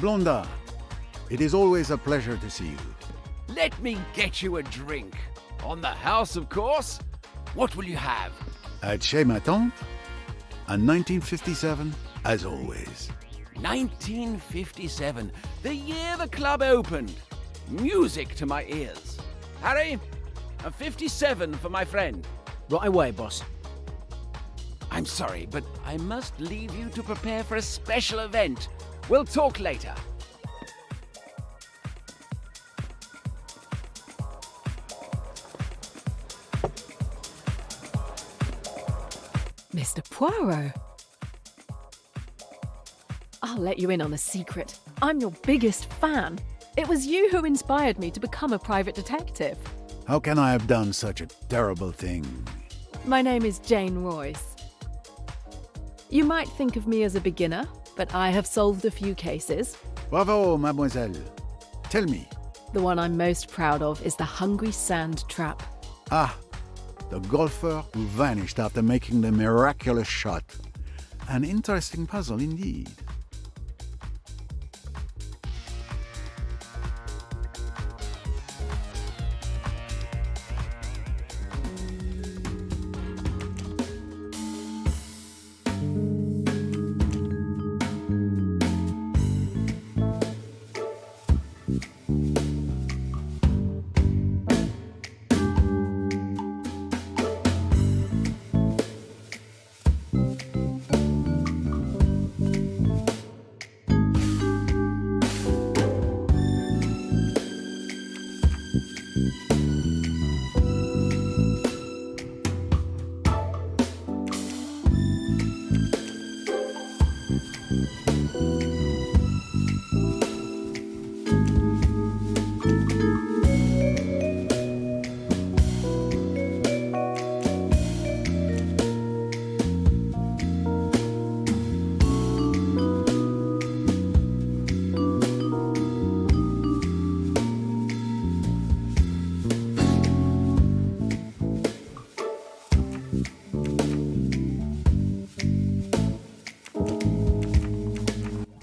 Blonda, it is always a pleasure to see you. Let me get you a drink. On the house, of course. What will you have? At Chez Ma Tante, and 1957, as always. 1957, the year the club opened. Music to my ears. Harry, a 57 for my friend. Right away, boss. I'm sorry, but I must leave you to prepare for a special event. We'll talk later. Mr. Poirot. I'll let you in on a secret. I'm your biggest fan. It was you who inspired me to become a private detective. How can I have done such a terrible thing? My name is Jane Royce. You might think of me as a beginner, but I have solved a few cases. Bravo, mademoiselle. Tell me. The one I'm most proud of is the Hungry Sand Trap. Ah, the golfer who vanished after making the miraculous shot. An interesting puzzle indeed.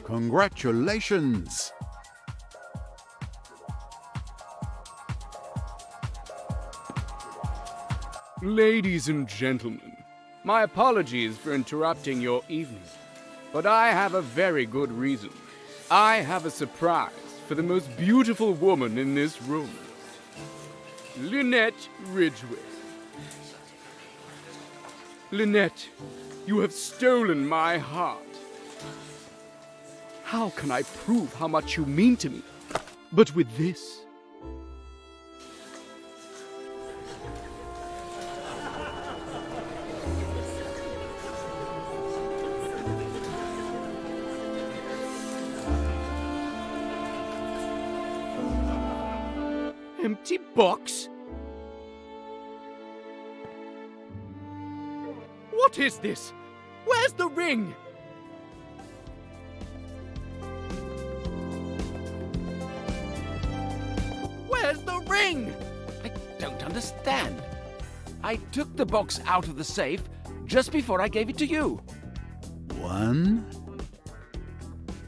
Congratulations! Ladies and gentlemen, my apologies for interrupting your evening, but I have a very good reason. I have a surprise for the most beautiful woman in this room, Lynette Ridgway. Lynette, you have stolen my heart. How can I prove how much you mean to me but with this? Empty box? What is this? Where's the ring? Where's the ring? I don't understand. I took the box out of the safe just before I gave it to you. One?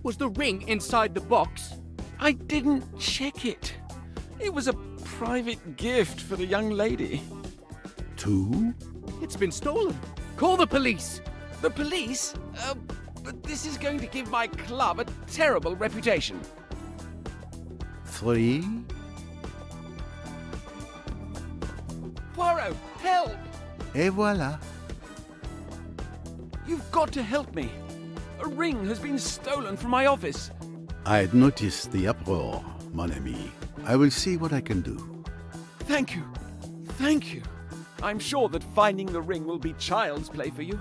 Was the ring inside the box? I didn't check it. It was a private gift for the young lady. Two? It's been stolen. Call the police. The police? But this is going to give my club a terrible reputation. Three? Poirot, help! Et voilà. You've got to help me. A ring has been stolen from my office. I had noticed the uproar, mon ami. I will see what I can do. Thank you. Thank you. I'm sure that finding the ring will be child's play for you.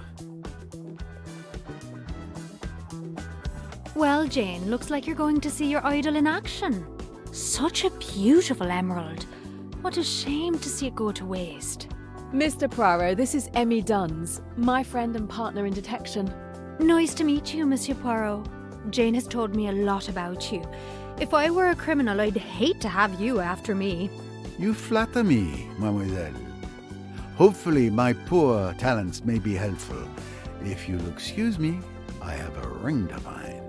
Well, Jane, looks like you're going to see your idol in action. Such a beautiful emerald. What a shame to see it go to waste. Mr. Poirot, this is Emmy Duns, my friend and partner in detection. Nice to meet you, Monsieur Poirot. Jane has told me a lot about you. If I were a criminal, I'd hate to have you after me. You flatter me, mademoiselle. Hopefully my poor talents may be helpful. If you'll excuse me, I have a ring to find.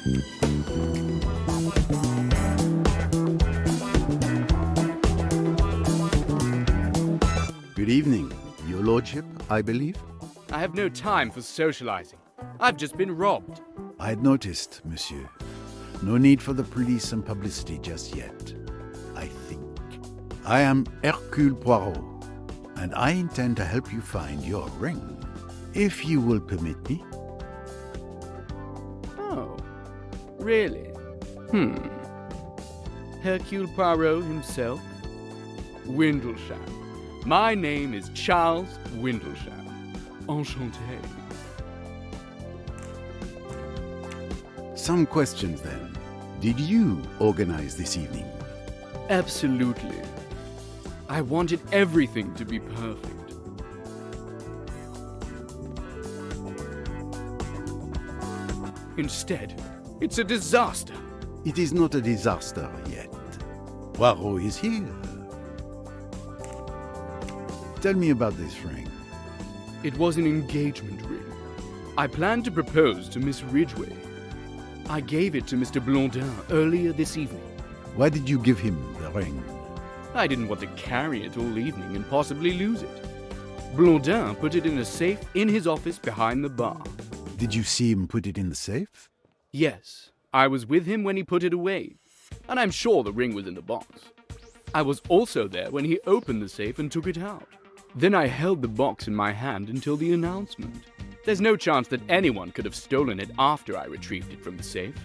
Good evening, Your Lordship, I believe. I have no time for socializing. I've just been robbed. I had noticed, monsieur. No need for the police and publicity just yet, I think. I am Hercule Poirot, and I intend to help you find your ring, if you will permit me. Oh, really? Hercule Poirot himself? Windlesham. My name is Charles Windlesham. Enchanté. Some questions then. Did you organize this evening? Absolutely. I wanted everything to be perfect. Instead, it's a disaster. It is not a disaster yet. Poirot is here. Tell me about this ring. It was an engagement ring. I planned to propose to Miss Ridgway. I gave it to Mr. Blondin earlier this evening. Why did you give him the ring? I didn't want to carry it all evening and possibly lose it. Blondin put it in a safe in his office behind the bar. Did you see him put it in the safe? Yes, I was with him when he put it away, and I'm sure the ring was in the box. I was also there when he opened the safe and took it out. Then I held the box in my hand until the announcement. There's no chance that anyone could have stolen it after I retrieved it from the safe.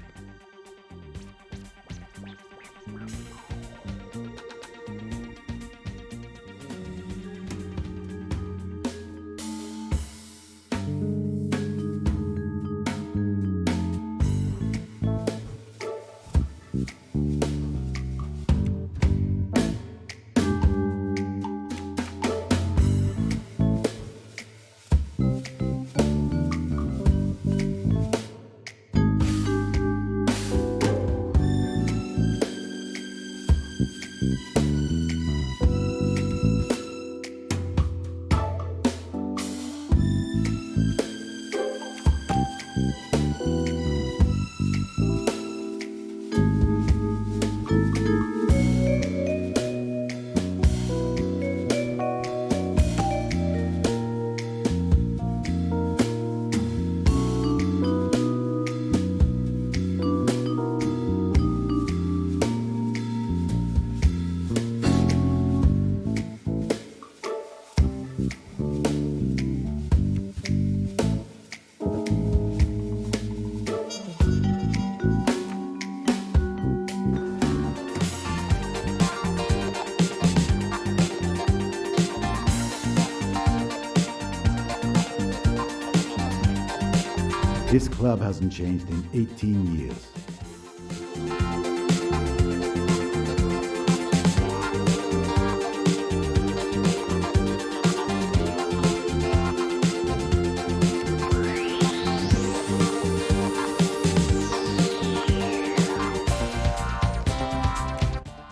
This club hasn't changed in 18 years.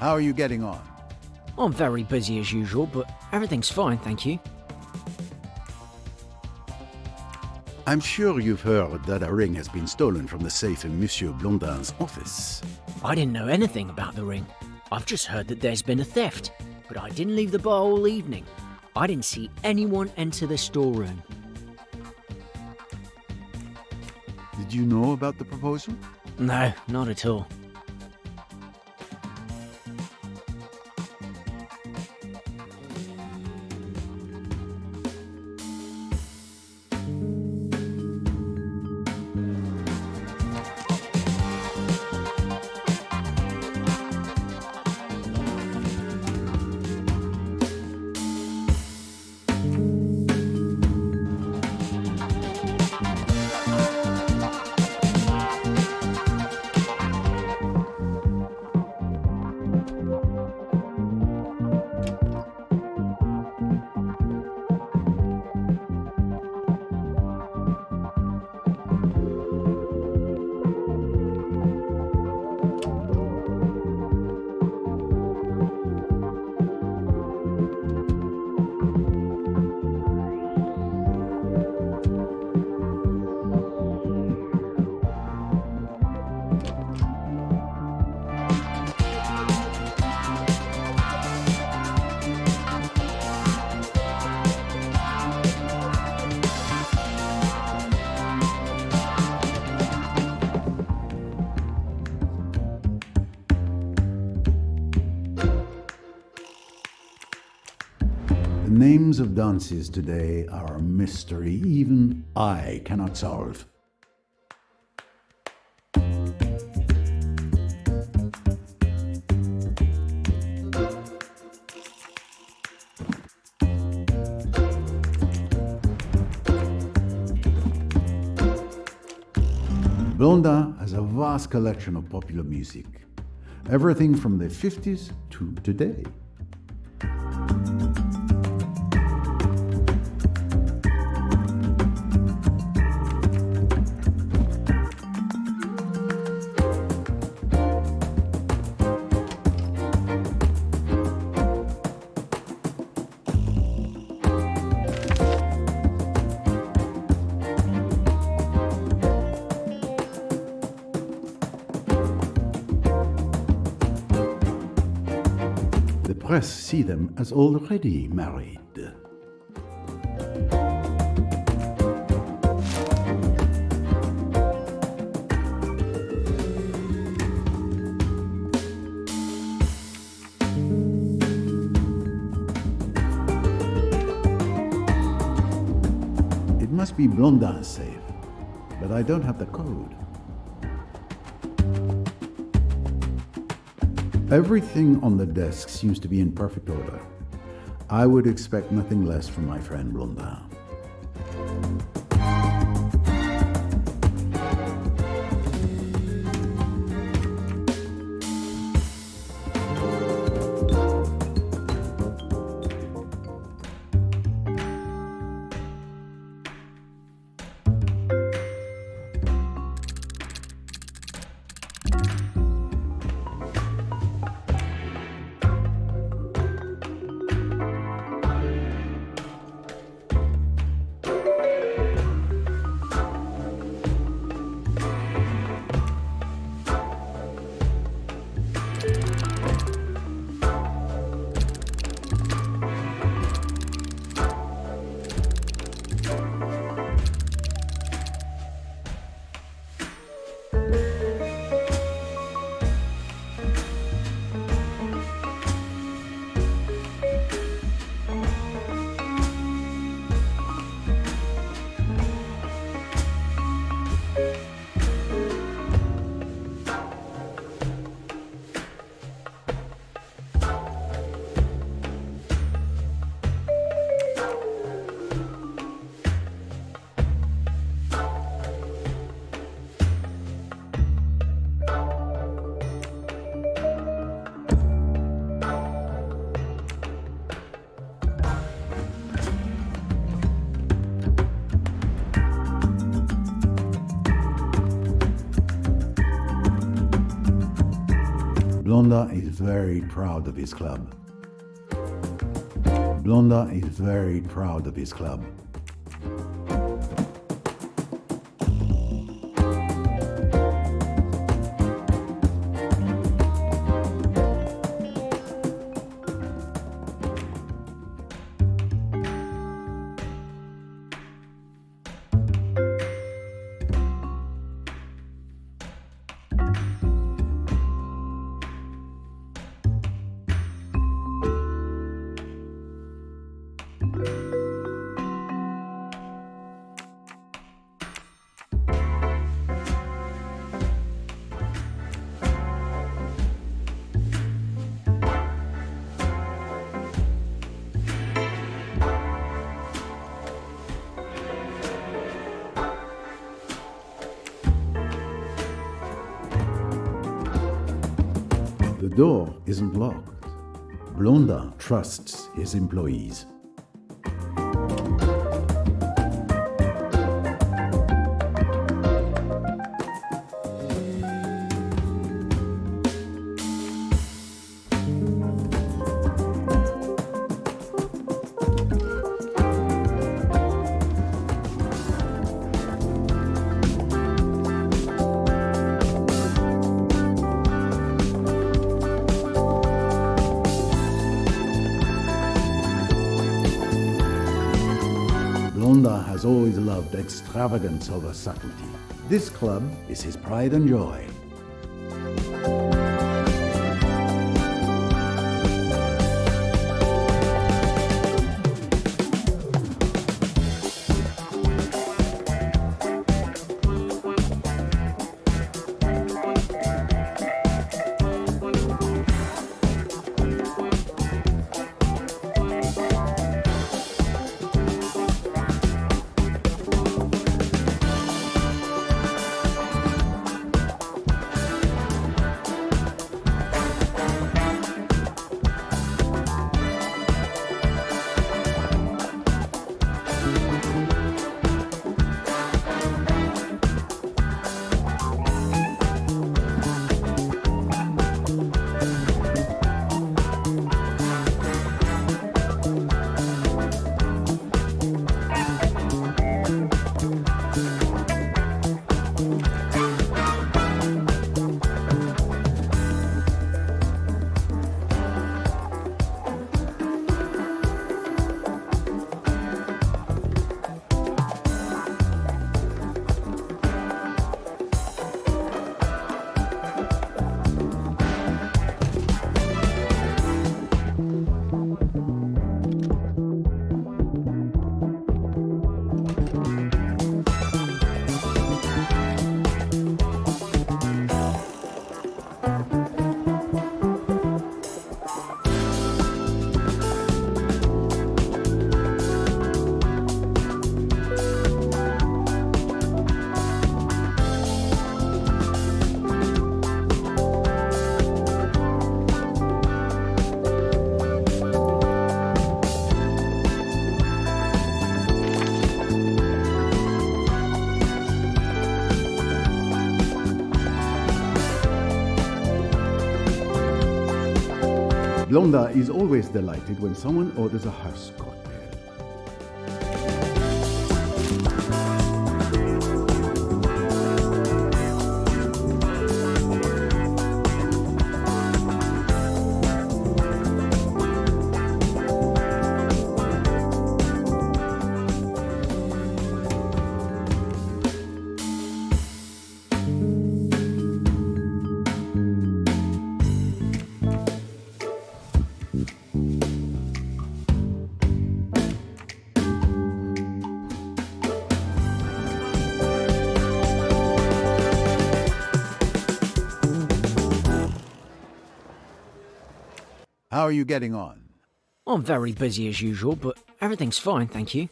How are you getting on? I'm very busy as usual, but everything's fine, thank you. I'm sure you've heard that a ring has been stolen from the safe in Monsieur Blondin's office. I didn't know anything about the ring. I've just heard that there's been a theft, but I didn't leave the bar all evening. I didn't see anyone enter the storeroom. Did you know about the proposal? No, not at all. names of dances today are a mystery even I cannot solve. Blondin has a vast collection of popular music, everything from the 50s to today. The press see them as already married. It must be Blondin's safe, but I don't have the code. Everything on the desk seems to be in perfect order. I would expect nothing less from my friend Blondin. Blondin is very proud of his club. Blondin is very proud of his club. The door isn't locked. Blondin trusts his employees. Blondin has always loved extravagance over subtlety. This club is his pride and joy. Blonda is always delighted when someone orders a house cocktail. How are you getting on? I'm very busy as usual, but everything's fine, thank you.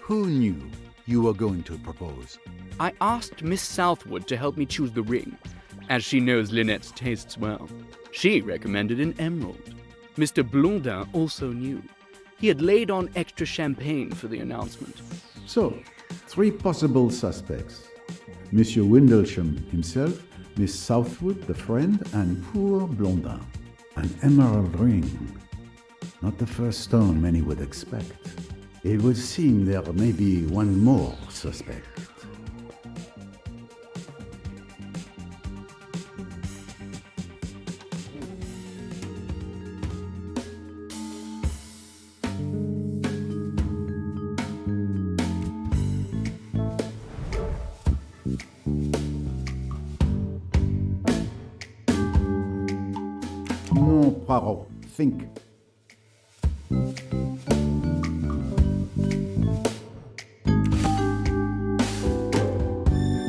Who knew you were going to propose? I asked Miss Southwood to help me choose the ring, as she knows Lynette's tastes well. She recommended an emerald. Mr. Blondin also knew. He had laid on extra champagne for the announcement. So, 3 possible suspects. Monsieur Windlesham himself, Miss Southwood, the friend, and poor Blondin. An emerald ring. Not the first stone many would expect. It would seem there may be one more suspect. No, Poirot, think.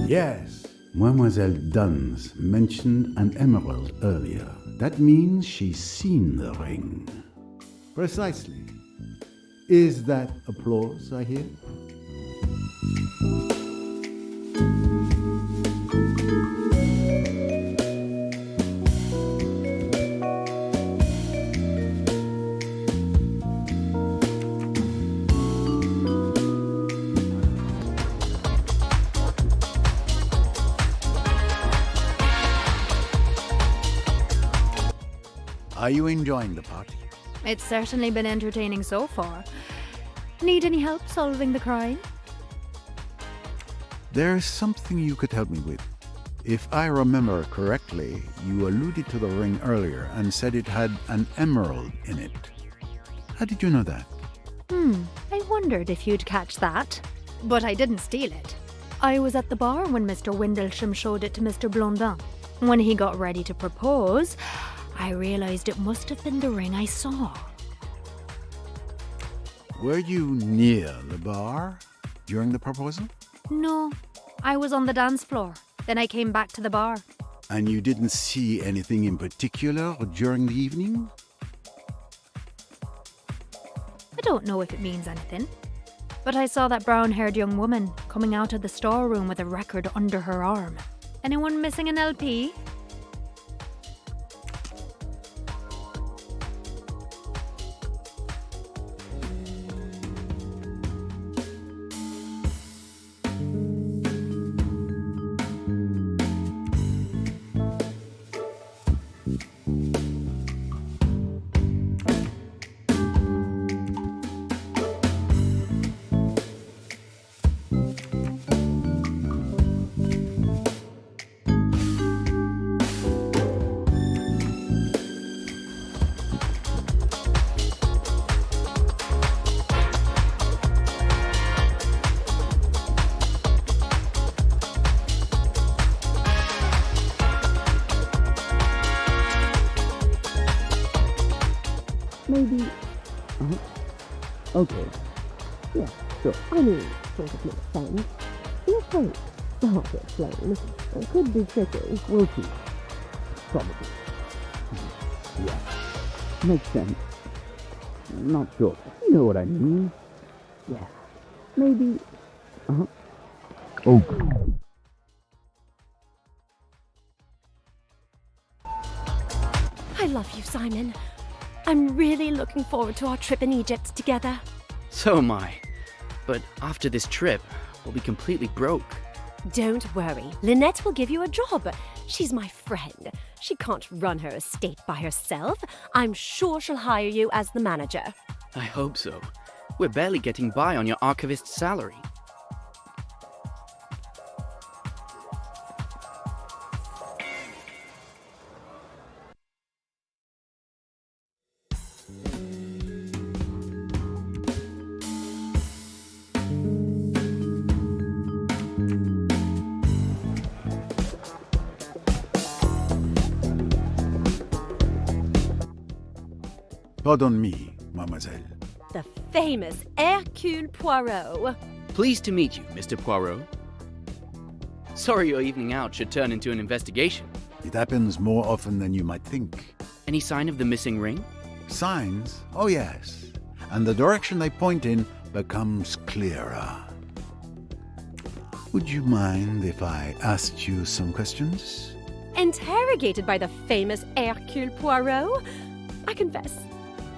Yes, Mademoiselle Duns mentioned an emerald earlier. That means she's seen the ring. Precisely. Is that applause I hear? Are you enjoying the party? It's certainly been entertaining so far. Need any help solving the crime? There's something you could help me with. If I remember correctly, you alluded to the ring earlier and said it had an emerald in it. How did you know that? I wondered if you'd catch that. But I didn't steal it. I was at the bar when Mr. Windlesham showed it to Mr. Blondin. When he got ready to propose, I realized it must have been the ring I saw. Were you near the bar during the proposal? No, I was on the dance floor. Then I came back to the bar. And you didn't see anything in particular during the evening? I don't know if it means anything. But I saw that brown-haired young woman coming out of the storeroom with a record under her arm. Anyone missing an LP? Maybe. Okay. Yeah, sure. I mean, sort of makes sense. You're right. It's hard to explain. It could be tricky. We'll see. Probably. Yeah. Makes sense. Not sure. You know what I mean. Yeah. Maybe. Oh. I love you, Simon. I'm really looking forward to our trip in Egypt together. So am I. But after this trip, we'll be completely broke. Don't worry, Lynette will give you a job. She's my friend. She can't run her estate by herself. I'm sure she'll hire you as the manager. I hope so. We're barely getting by on your archivist's salary. Pardon me, mademoiselle. The famous Hercule Poirot. Pleased to meet you, Mr. Poirot. Sorry your evening out should turn into an investigation. It happens more often than you might think. Any sign of the missing ring? Signs? Oh yes. And the direction they point in becomes clearer. Would you mind if I asked you some questions? Interrogated by the famous Hercule Poirot? I confess,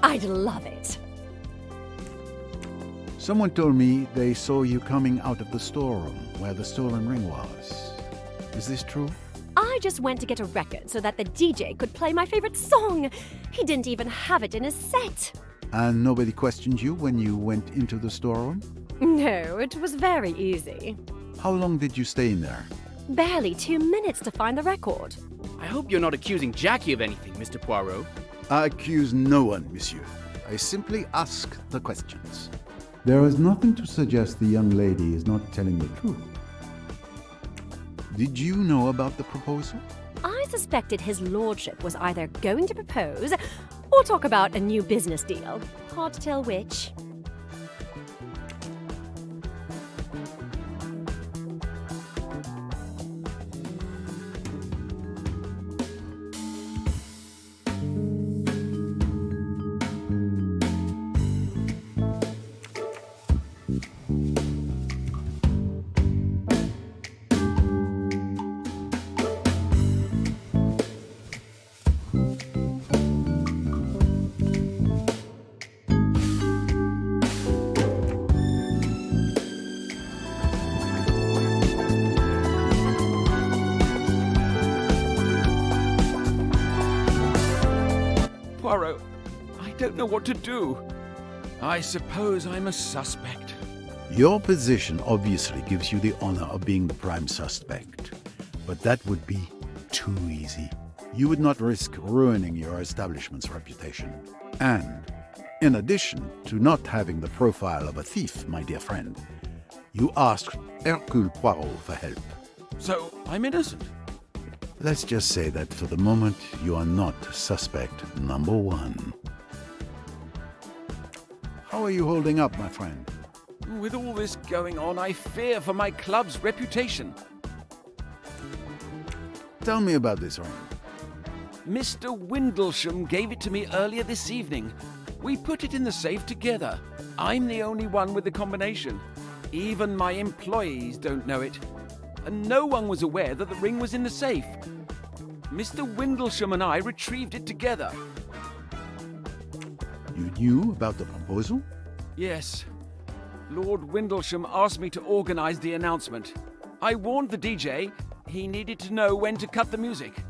I'd love it. Someone told me they saw you coming out of the storeroom where the stolen ring was. Is this true? I just went to get a record so that the DJ could play my favorite song. He didn't even have it in his set. And nobody questioned you when you went into the storeroom? No, it was very easy. How long did you stay in there? Barely 2 minutes to find the record. I hope you're not accusing Jackie of anything, Mr. Poirot. I accuse no one, monsieur. I simply ask the questions. There is nothing to suggest the young lady is not telling the truth. Did you know about the proposal? I suspected his lordship was either going to propose or talk about a new business deal. Hard to tell which. Poirot, I don't know what to do. I suppose I'm a suspect. Your position obviously gives you the honor of being the prime suspect. But that would be too easy. You would not risk ruining your establishment's reputation. And, in addition to not having the profile of a thief, my dear friend, you asked Hercule Poirot for help. So, I'm innocent. Let's just say that for the moment, you are not suspect number one. How are you holding up, my friend? With all this going on, I fear for my club's reputation. Tell me about this ring. Mr. Windlesham gave it to me earlier this evening. We put it in the safe together. I'm the only one with the combination. Even my employees don't know it. And no one was aware that the ring was in the safe. Mr. Windlesham and I retrieved it together. You knew about the proposal? Yes. Lord Windlesham asked me to organize the announcement. I warned the DJ he needed to know when to cut the music.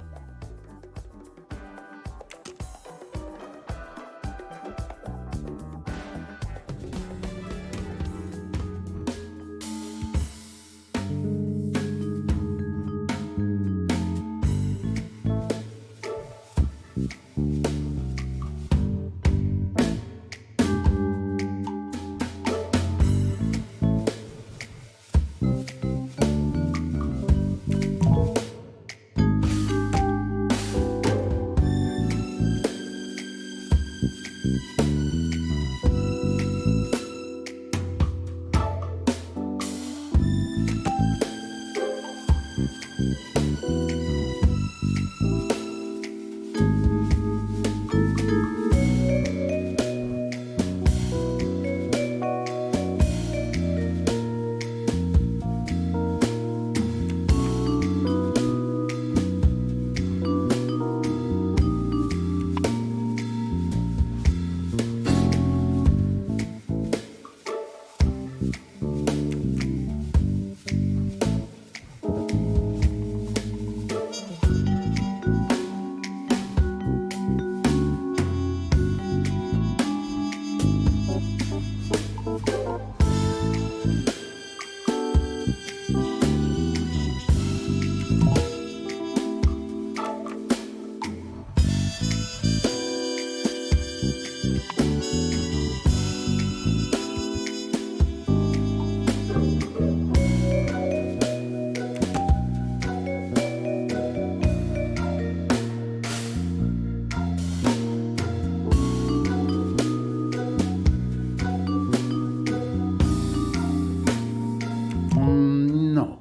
No.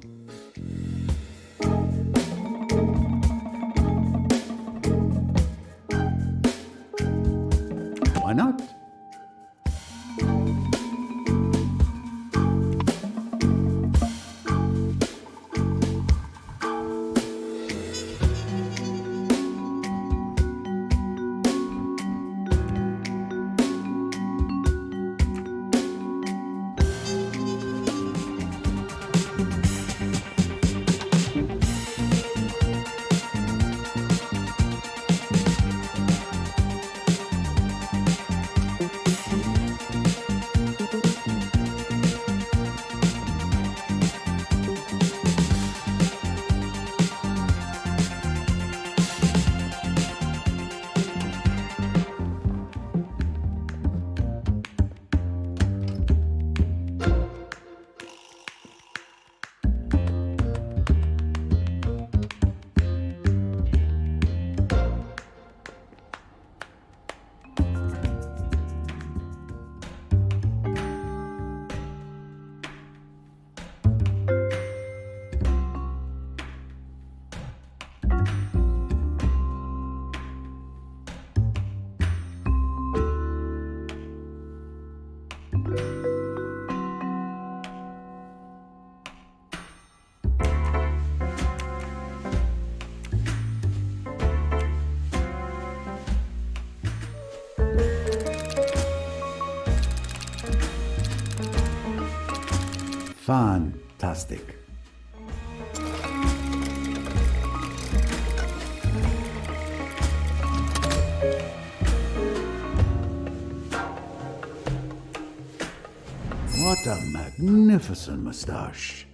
Why not? Fantastic. What a magnificent moustache.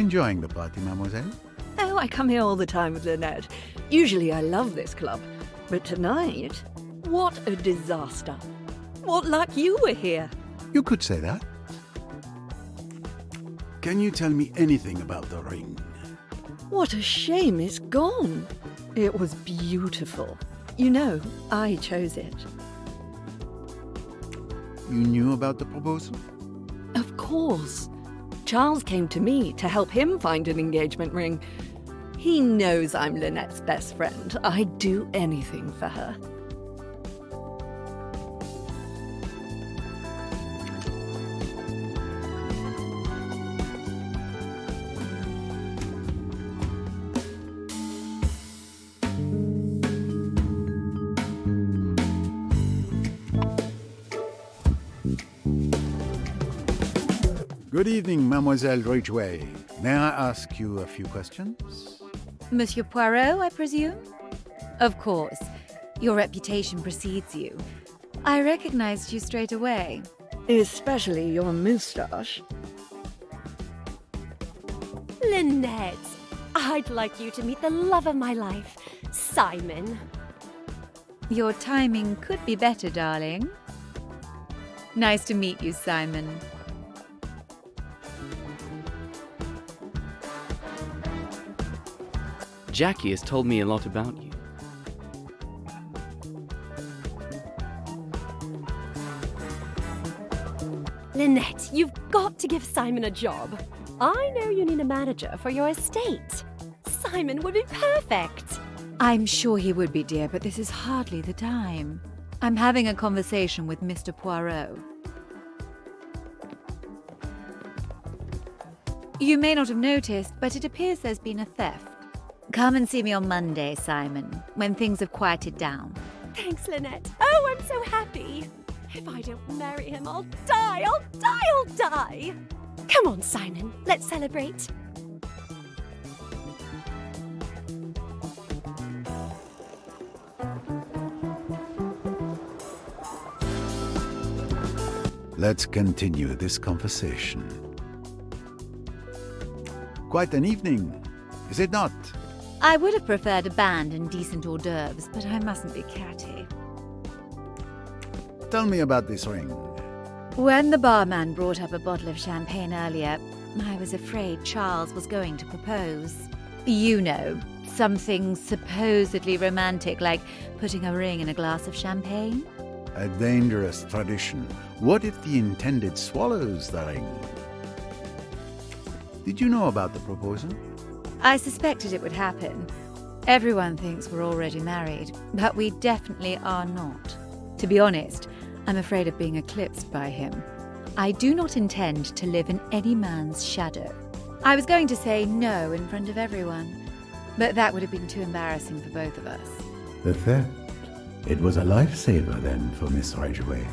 enjoying the party, mademoiselle? Oh, I come here all the time with Lynette. Usually I love this club. But tonight, what a disaster. What luck you were here. You could say that. Can you tell me anything about the ring? What a shame it's gone. It was beautiful. You know, I chose it. You knew about the proposal? Of course. Charles came to me to help him find an engagement ring. He knows I'm Lynette's best friend. I'd do anything for her. Good evening, Mademoiselle Ridgway. May I ask you a few questions? Monsieur Poirot, I presume? Of course. Your reputation precedes you. I recognized you straight away. Especially your moustache. Lynette, I'd like you to meet the love of my life, Simon. Your timing could be better, darling. Nice to meet you, Simon. Jackie has told me a lot about you. Lynette, you've got to give Simon a job. I know you need a manager for your estate. Simon would be perfect. I'm sure he would be, dear, but this is hardly the time. I'm having a conversation with Mr. Poirot. You may not have noticed, but it appears there's been a theft. Come and see me on Monday, Simon, when things have quieted down. Thanks, Lynette. Oh, I'm so happy. If I don't marry him, I'll die. I'll die. Come on, Simon. Let's celebrate. Let's continue this conversation. Quite an evening, is it not? I would have preferred a band and decent hors d'oeuvres, but I mustn't be catty. Tell me about this ring. When the barman brought up a bottle of champagne earlier, I was afraid Charles was going to propose. You know, something supposedly romantic like putting a ring in a glass of champagne. A dangerous tradition. What if the intended swallows the ring? Did you know about the proposal? I suspected it would happen. Everyone thinks we're already married, but we definitely are not. To be honest, I'm afraid of being eclipsed by him. I do not intend to live in any man's shadow. I was going to say no in front of everyone, but that would have been too embarrassing for both of us. The theft. It was a lifesaver then for Miss Ridgway.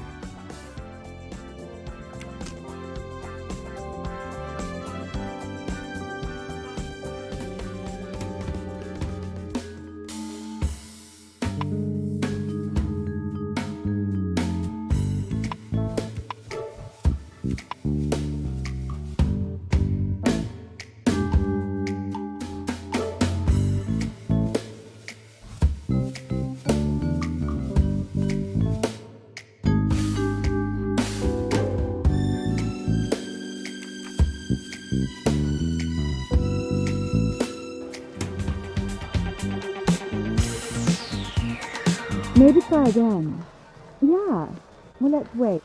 Maybe try again. Yeah. Well, let's wait.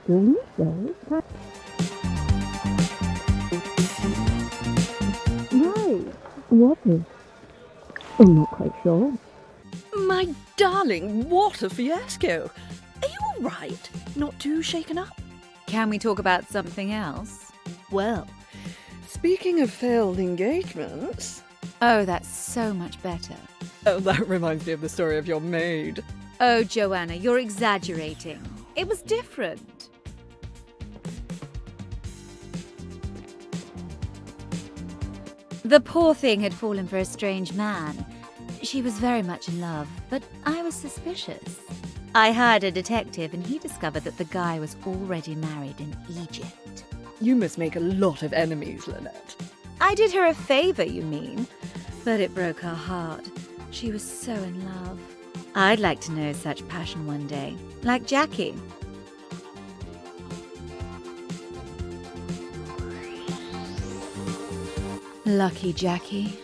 Strange though. What is? I'm not quite sure. My darling, what a fiasco. Are you all right? Not too shaken up? Can we talk about something else? Well, speaking of failed engagements... Oh, that's so much better. Oh, that reminds me of the story of your maid. Oh, Joanna, you're exaggerating. It was different. The poor thing had fallen for a strange man. She was very much in love, but I was suspicious. I hired a detective and he discovered that the guy was already married in Egypt. You must make a lot of enemies, Lynette. I did her a favor, you mean? But it broke her heart. She was so in love. I'd like to know such passion one day, like Jackie. Lucky Jackie.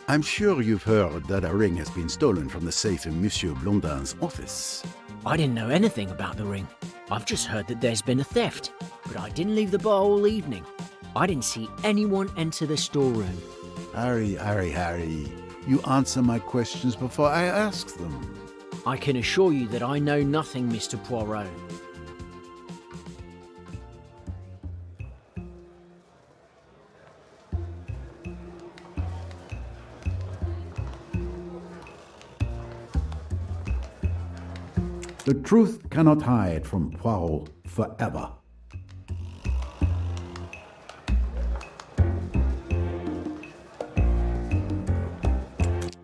I'm sure you've heard that a ring has been stolen from the safe in Monsieur Blondin's office. I didn't know anything about the ring. I've just heard that there's been a theft, but I didn't leave the bar all evening. I didn't see anyone enter the storeroom. Harry, you answer my questions before I ask them. I can assure you that I know nothing, Mr. Poirot. The truth cannot hide from Poirot forever.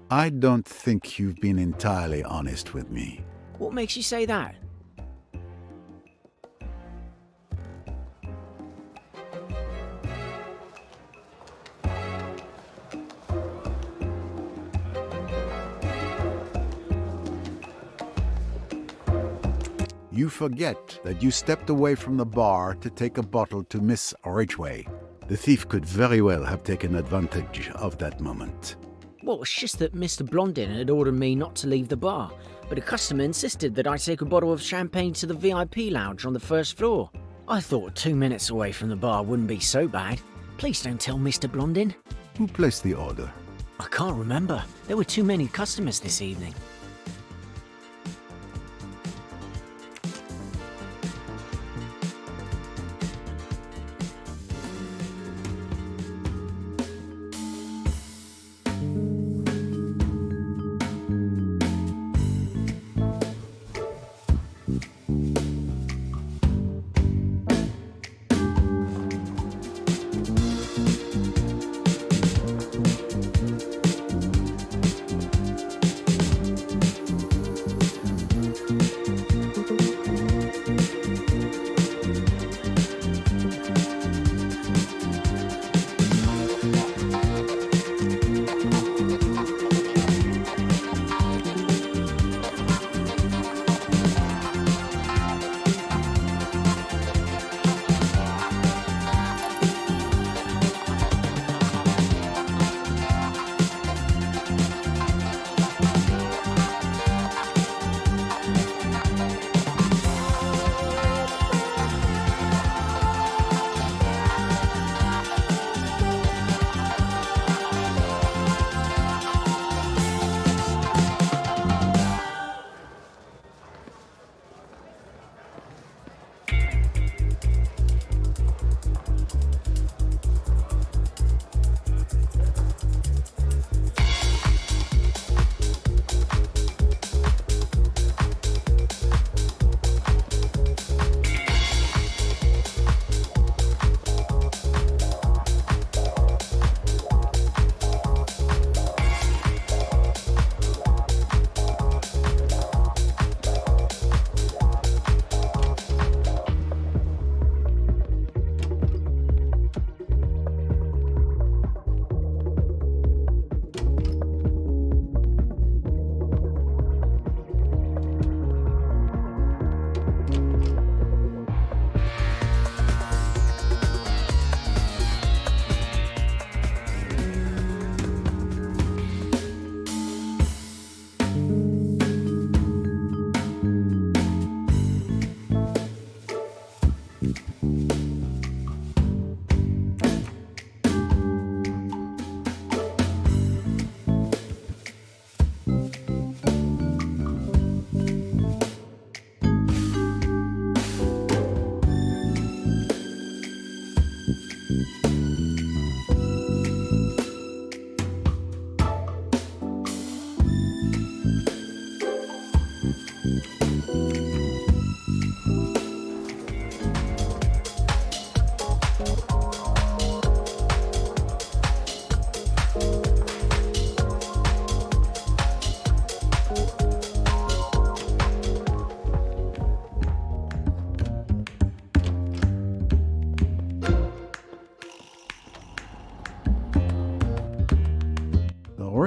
I don't think you've been entirely honest with me. What makes you say that? You forget that you stepped away from the bar to take a bottle to Miss Ridgway. The thief could very well have taken advantage of that moment. Well, it's just that Mr. Blondin had ordered me not to leave the bar, but a customer insisted that I take a bottle of champagne to the VIP lounge on the first floor. I thought 2 minutes away from the bar wouldn't be so bad. Please don't tell Mr. Blondin. Who placed the order? I can't remember. There were too many customers this evening.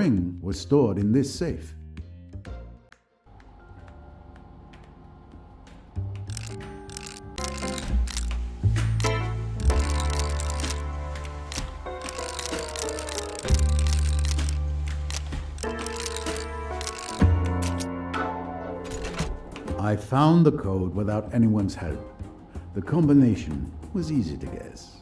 ring was stored in this safe. I found the code without anyone's help. The combination was easy to guess.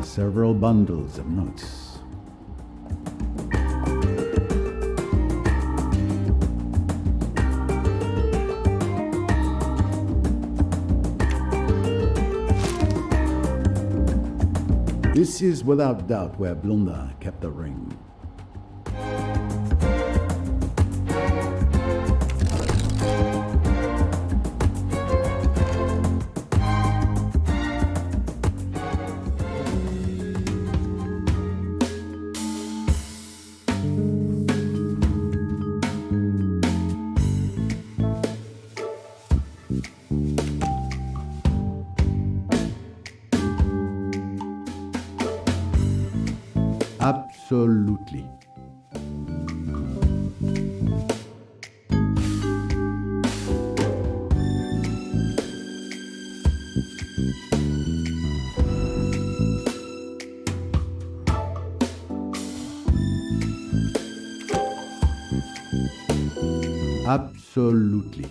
Several bundles of notes. This is without doubt where Blondin kept the ring. Absolutely. Absolutely.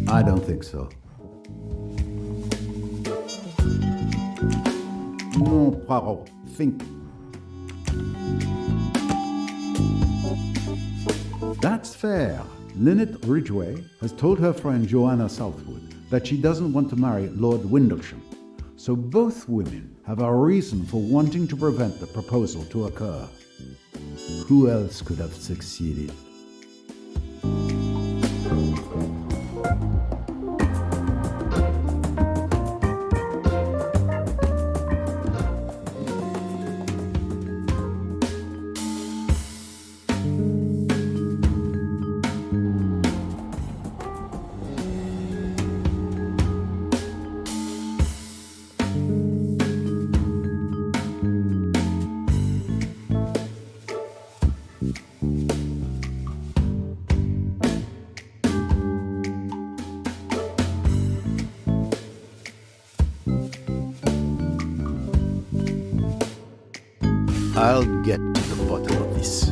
I don't think so. No, Poirot, think. That's fair. Lynette Ridgway has told her friend Joanna Southwood that she doesn't want to marry Lord Windlesham. So both women have a reason for wanting to prevent the proposal to occur. Who else could have succeeded? I'll get to the bottom of this.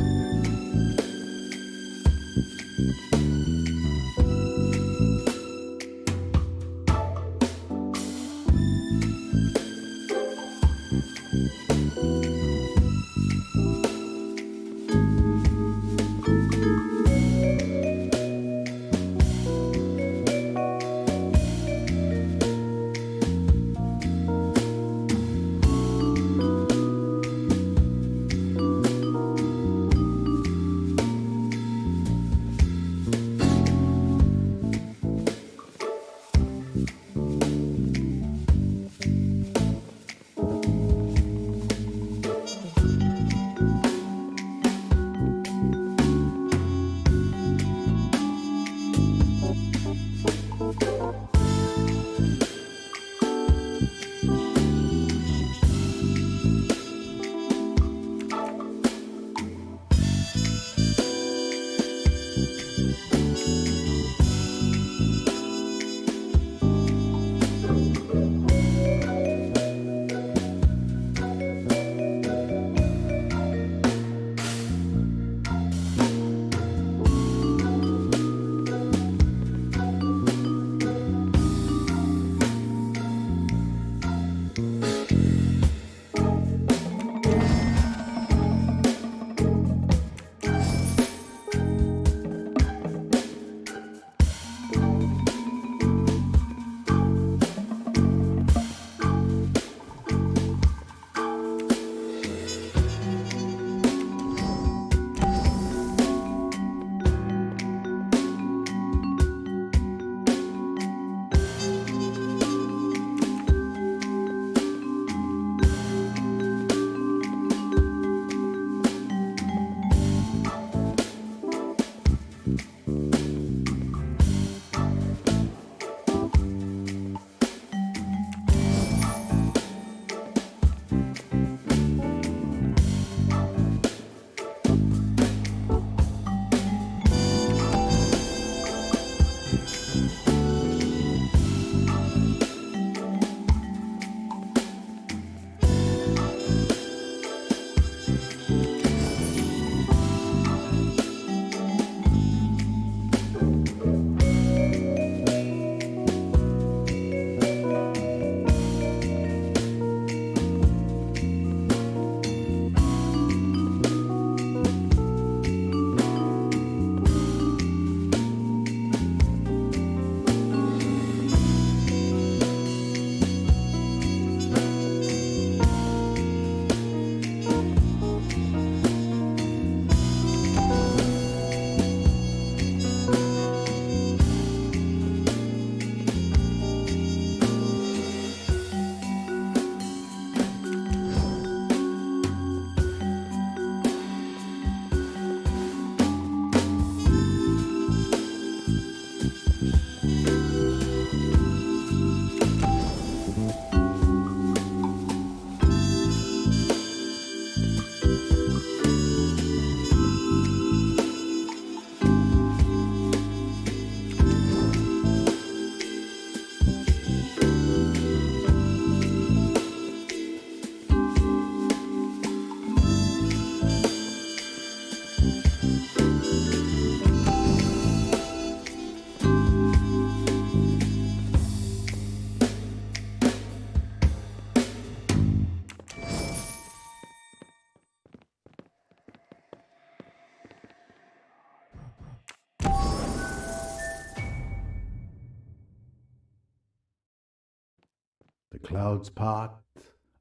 The clouds part,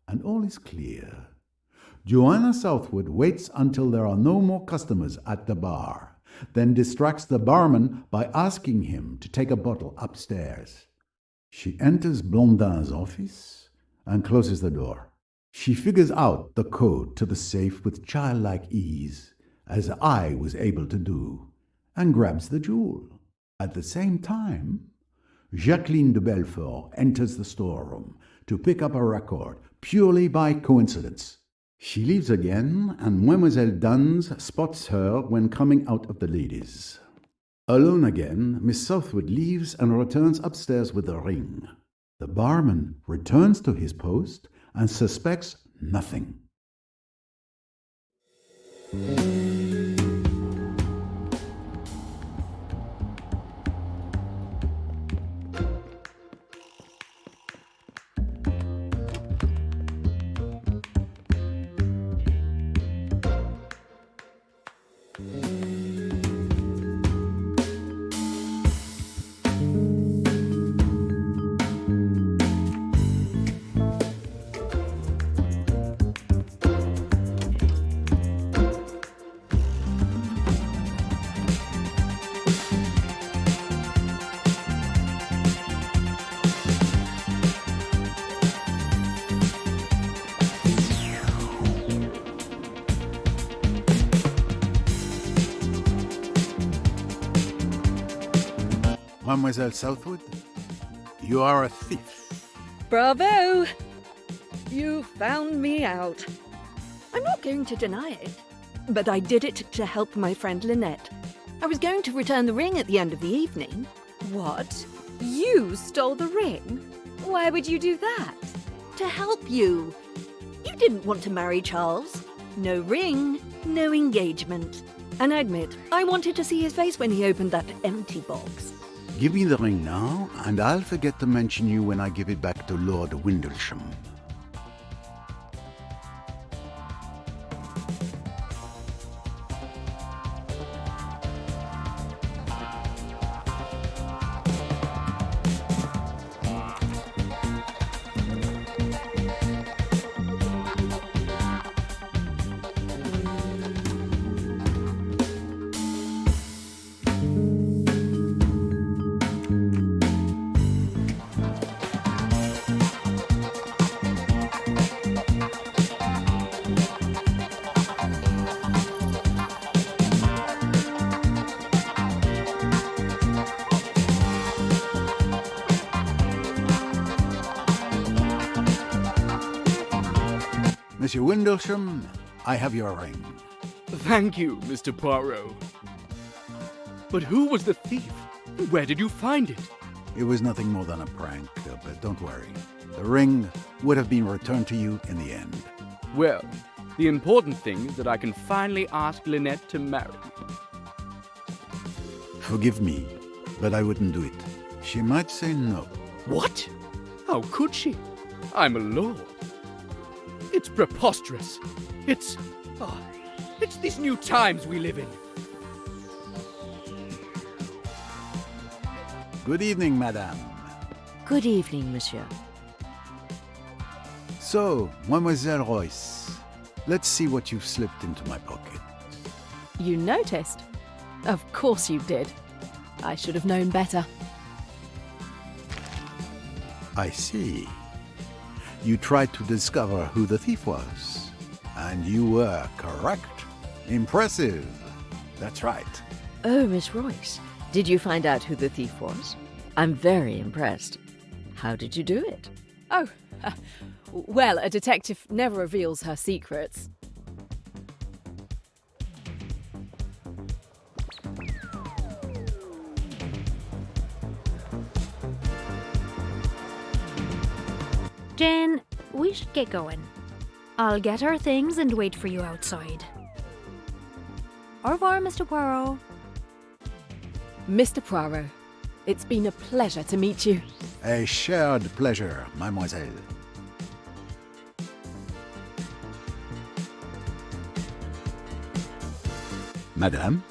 and all is clear. Joanna Southwood waits until there are no more customers at the bar, then distracts the barman by asking him to take a bottle upstairs. She enters Blondin's office and closes the door. She figures out the code to the safe with childlike ease, as I was able to do, and grabs the jewel. At the same time, Jacqueline de Belfort enters the storeroom to pick up a record purely by coincidence. She leaves again, and Mademoiselle Duns spots her when coming out of the ladies. Alone again, Miss Southwood leaves and returns upstairs with the ring. The barman returns to his post and suspects nothing. Mademoiselle Southwood, you are a thief. Bravo! You found me out. I'm not going to deny it, but I did it to help my friend Lynette. I was going to return the ring at the end of the evening. What? You stole the ring? Why would you do that? To help you. You didn't want to marry Charles. No ring, no engagement. And I admit, I wanted to see his face when he opened that empty box. Give me the ring now, and I'll forget to mention you when I give it back to Lord Windlesham. Monsieur Windlesham, I have your ring. Thank you, Mr. Poirot. But who was the thief? Where did you find it? It was nothing more than a prank, but don't worry. The ring would have been returned to you in the end. Well, the important thing is that I can finally ask Lynette to marry me. Forgive me, but I wouldn't do it. She might say no. What? How could she? I'm a lord. It's preposterous. It's these new times we live in. Good evening, madame. Good evening, monsieur. So, Mademoiselle Royce, let's see what you've slipped into my pocket. You noticed? Of course you did. I should have known better. I see. You tried to discover who the thief was, and you were correct. Impressive. That's right. Oh, Miss Royce, did you find out who the thief was? I'm very impressed. How did you do it? Oh, well, a detective never reveals her secrets. Jane, we should get going. I'll get our things and wait for you outside. Au revoir, Mr. Poirot. Mr. Poirot, it's been a pleasure to meet you. A shared pleasure, mademoiselle. Madame?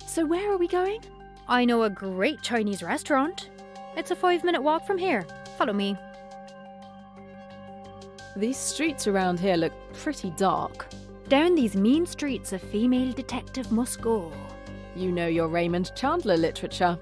So where are we going? I know a great Chinese restaurant. It's a 5-minute walk from here. Follow me. These streets around here look pretty dark. Down these mean streets a female detective must go. You know your Raymond Chandler literature.